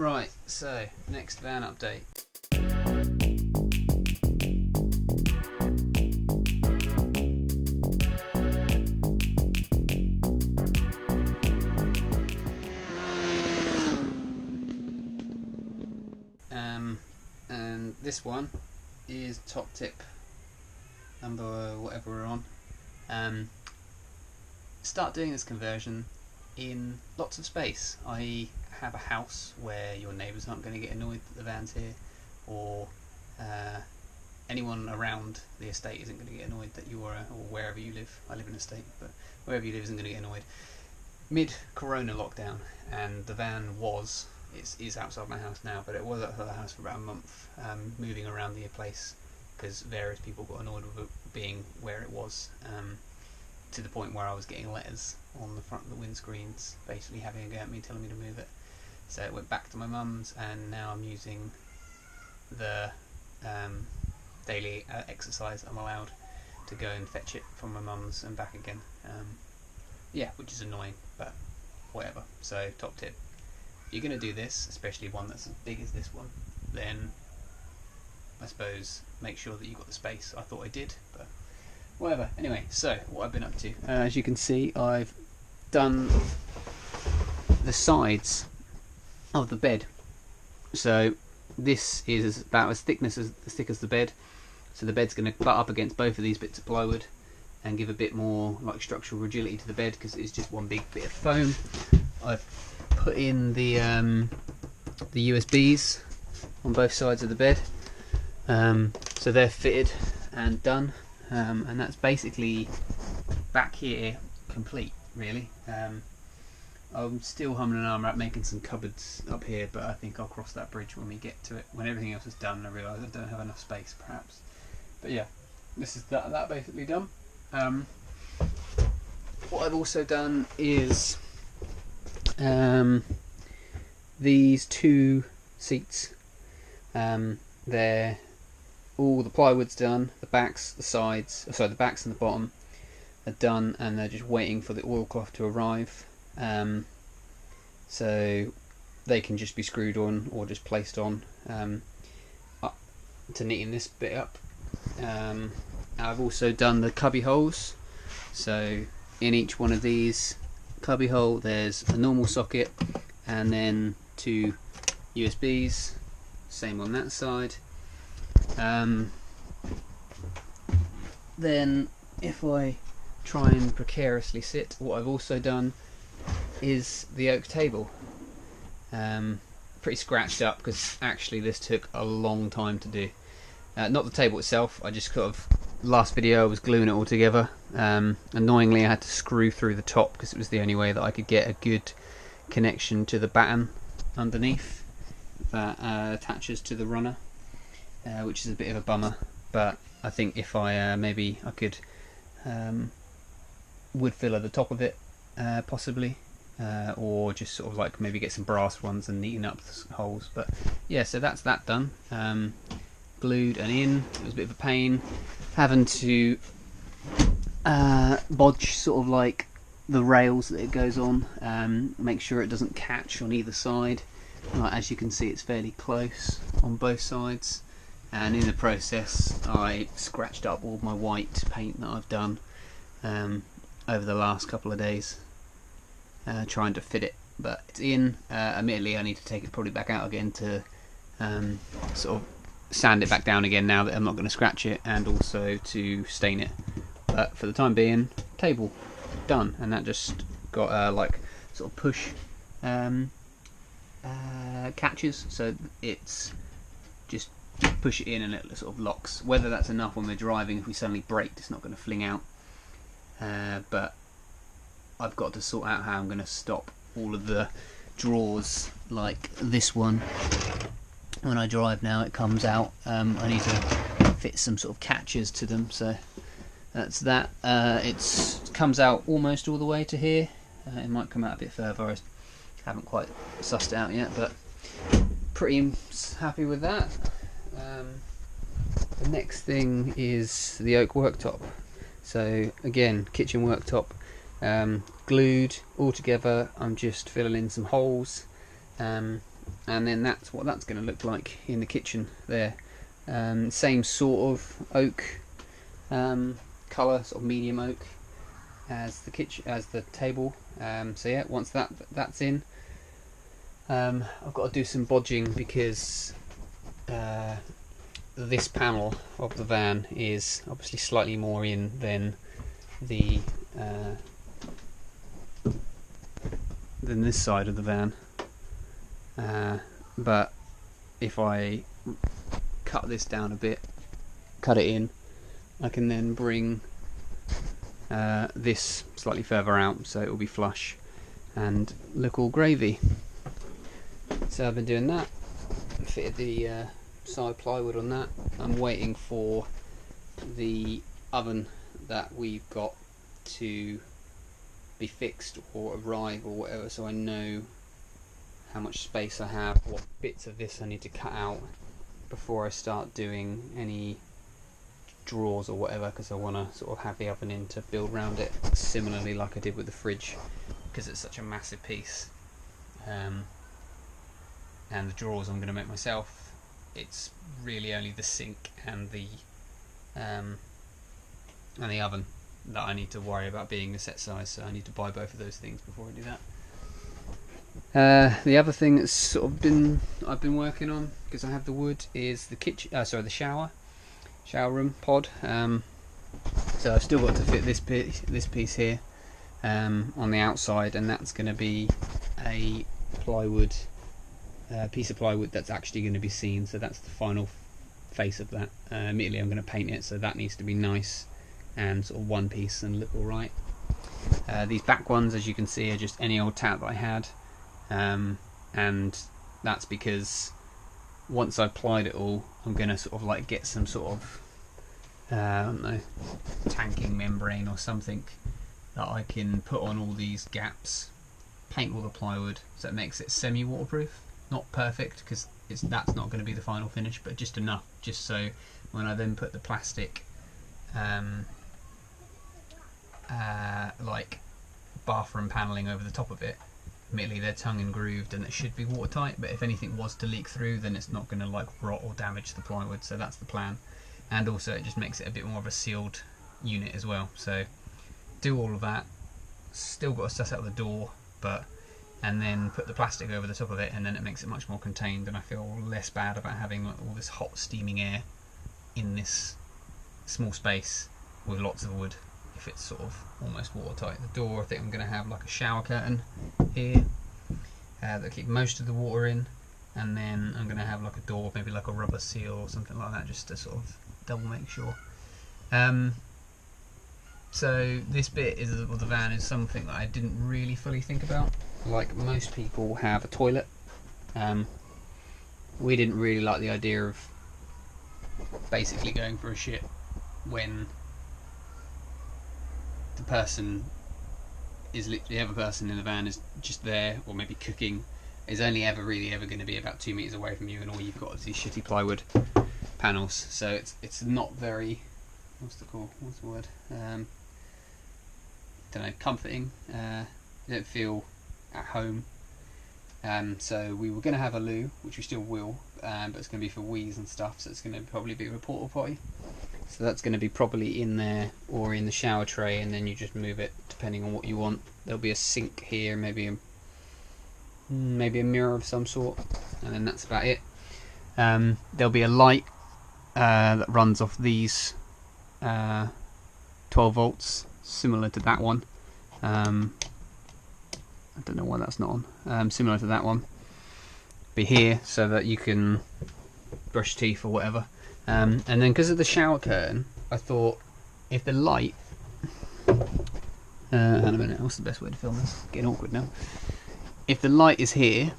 Right, so next van update. And this one is top tip number whatever we're on. Start doing this conversion in lots of space. I have a house where your neighbours aren't going to get annoyed that the van's here, or anyone around the estate isn't going to get annoyed that you're or wherever you live. I live in an estate, but wherever you live isn't going to get annoyed. Mid-corona lockdown, and the van is outside my house now, but it was outside the house for about a month, moving around the place because various people got annoyed with it being where it was, to the point where I was getting letters on the front of the windscreens basically having a go at me, telling me to move it. So it went back to my mum's, and now I'm using the daily exercise I'm allowed to go and fetch it from my mum's and back again. Yeah, which is annoying, but whatever. So top tip, if you're going to do this, especially one that's as big as this one, then I suppose make sure that you've got the space. I thought I did, but whatever. Anyway, so what I've been up to, as you can see, I've done the sides of the bed. So this is about as thick as the bed, so the bed's going to butt up against both of these bits of plywood and give a bit more like structural rigidity to the bed, because it's just one big bit of foam. I've put in the USBs on both sides of the bed, so they're fitted and done, and that's basically back here complete, really. I'm still humming and ahhing about making some cupboards up here, but I think I'll cross that bridge when we get to it. When everything else is done, I realise I don't have enough space, perhaps. But yeah, this is that basically done. What I've also done is these two seats. They're all the plywood's done, the backs, the sides, the backs and the bottom are done, and they're just waiting for the oilcloth to arrive. So they can just be screwed on or just placed on to neaten this bit up. I've also done the cubby holes, so in each one of these cubby hole there's a normal socket and then two USBs, same on that side. Then if I try and precariously sit, what I've also done is the oak table. Pretty scratched up because actually this took a long time to do. Not the table itself, I just last video I was gluing it all together. Annoyingly I had to screw through the top because it was the only way that I could get a good connection to the batten underneath that attaches to the runner, which is a bit of a bummer, but I think if I maybe I could wood filler the top of it, possibly, or just sort of like maybe get some brass ones and neaten up the holes. But yeah, so that's that done. Glued and in. It was a bit of a pain having to bodge sort of like the rails that it goes on, make sure it doesn't catch on either side. As you can see, it's fairly close on both sides, and in the process I scratched up all my white paint that I've done over the last couple of days, trying to fit it, but it's in. Admittedly I need to take it probably back out again to sort of sand it back down again now that I'm not going to scratch it, and also to stain it. But for the time being, table done, and that just got like sort of push catches, so it's just push it in and it sort of locks. Whether that's enough when we're driving, if we suddenly brake, it's not going to fling out, but I've got to sort out how I'm going to stop all of the drawers like this one. When I drive now, it comes out. I need to fit some sort of catches to them, so that's that. It comes out almost all the way to here. It might come out a bit further. I haven't quite sussed it out yet, but pretty happy with that. The next thing is the oak worktop. So again, kitchen worktop, glued all together. I'm just filling in some holes. and then that's what that's going to look like in the kitchen there. Same sort of oak colour, sort of medium oak as the kitchen, as the table. So yeah, once that's in, I've got to do some bodging because this panel of the van is obviously slightly more in than the than this side of the van, but if I cut this down a bit, cut it in, I can then bring this slightly further out so it will be flush and look all gravy. So I've been doing that, fitted the side plywood on that. I'm waiting for the oven that we've got to be fixed or arrive or whatever, so I know how much space I have, what bits of this I need to cut out before I start doing any drawers or whatever, because I want to sort of have the oven in to build around it similarly like I did with the fridge, because it's such a massive piece. And the drawers I'm going to make myself, it's really only the sink and the oven that I need to worry about being the set size, so I need to buy both of those things before I do that. The other thing that's sort of I've been working on, because I have the wood, is the kitchen. Sorry, the shower room pod. So I've still got to fit this piece here on the outside, and that's going to be a plywood piece of plywood that's actually going to be seen. So that's the final face of that. Immediately I'm going to paint it, so that needs to be nice and sort of one piece and look alright. These back ones, as you can see, are just any old tat that I had, and that's because once I've plied it all, I'm going to sort of like get some sort of I don't know, tanking membrane or something that I can put on all these gaps, paint all the plywood so it makes it semi-waterproof. Not perfect, because that's not going to be the final finish, but just enough, just so when I then put the plastic like bathroom panelling over the top of it, admittedly they're tongue and grooved and it should be watertight, but if anything was to leak through, then it's not going to like rot or damage the plywood. So that's the plan, and also it just makes it a bit more of a sealed unit as well. So do all of that, still got to suss out the door, and then put the plastic over the top of it, and then it makes it much more contained, and I feel less bad about having like all this hot steaming air in this small space with lots of wood if it's sort of almost watertight. The door, I think I'm going to have like a shower curtain here that keep most of the water in, and then I'm going to have like a door, maybe like a rubber seal or something like that, just to sort of double make sure. So this bit of the van is something that I didn't really fully think about. Like most people have a toilet. We didn't really like the idea of basically going for a shit when the person is literally, the other person in the van is just there, or maybe cooking, is only ever going to be about 2 meters away from you, and all you've got is these shitty plywood panels. So it's not very, what's the word? Don't know, comforting. You don't feel at home. So we were going to have a loo, which we still will, but it's going to be for wheeze and stuff, so it's going to probably be a porta potty. So that's going to be probably in there or in the shower tray, and then you just move it depending on what you want. There'll be a sink here, maybe a mirror of some sort, and then that's about it. There'll be a light that runs off these 12 volts, similar to that one. I don't know why that's not on. Similar to that one. Be here so that you can brush teeth or whatever. And then because of the shower curtain, I thought if the light... hang on a minute, what's the best way to film this? Getting awkward now. If the light is here,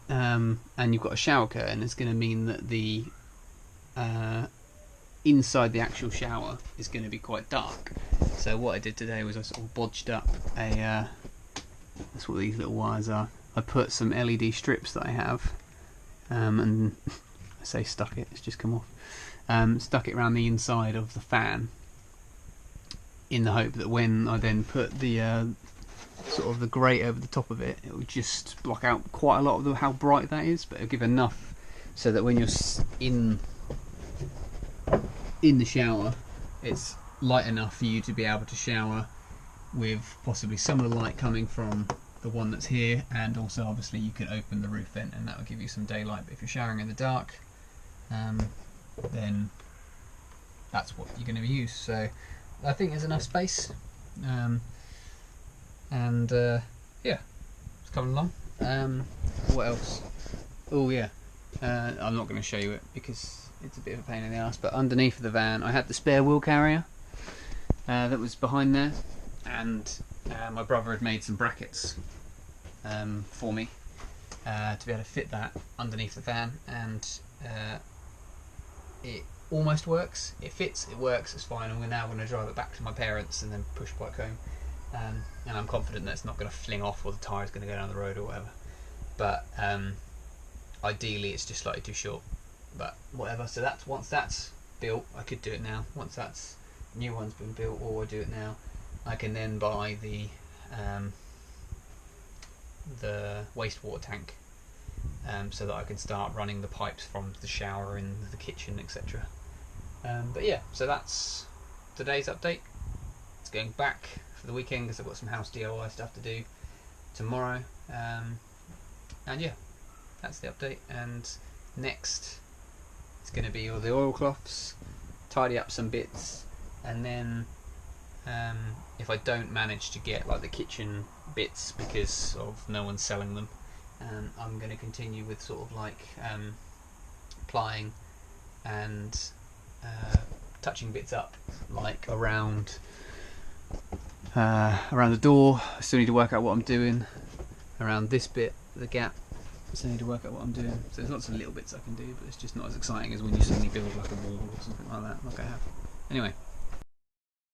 and you've got a shower curtain, it's going to mean that the inside the actual shower is going to be quite dark. So what I did today was I sort of bodged up a... that's what these little wires are. I put some LED strips that I have, and I say stuck it, it's just come off. Stuck it around the inside of the fan, in the hope that when I then put the sort of the grate over the top of it, it will just block out quite a lot of how bright that is, but it'll give enough so that when you're in the shower, it's light enough for you to be able to shower with possibly some of the light coming from the one that's here, and also obviously you can open the roof vent and that will give you some daylight. But if you're showering in the dark, then that's what you're going to use. So I think there's enough space, and yeah, it's coming along. What else? Oh yeah, I'm not going to show you it because it's a bit of a pain in the ass, but underneath the van I had the spare wheel carrier that was behind there, and my brother had made some brackets for me to be able to fit that underneath the van, and it almost works. It fits, it works, it's fine. I'm now going to drive it back to my parents and then push bike home, and I'm confident that it's not going to fling off or the tyre's going to go down the road or whatever, but ideally it's just slightly too short, but whatever. So that's, once that's built, I could do it now. Once that's new one's been built, or I do it now, I can then buy the wastewater tank, so that I can start running the pipes from the shower and the kitchen, etc. But yeah, so that's today's update. It's going back for the weekend because I've got some house DIY stuff to do tomorrow, and yeah, that's the update. And next it's going to be all the oilcloths, tidy up some bits, and then if I don't manage to get like the kitchen bits because of no one's selling them, I'm going to continue with sort of like plying and touching bits up, like around the door. I still need to work out what I'm doing around this bit, the gap. I still need to work out what I'm doing. So there's lots of little bits I can do, but it's just not as exciting as when you suddenly build like a wall or something like that, like I have. Anyway,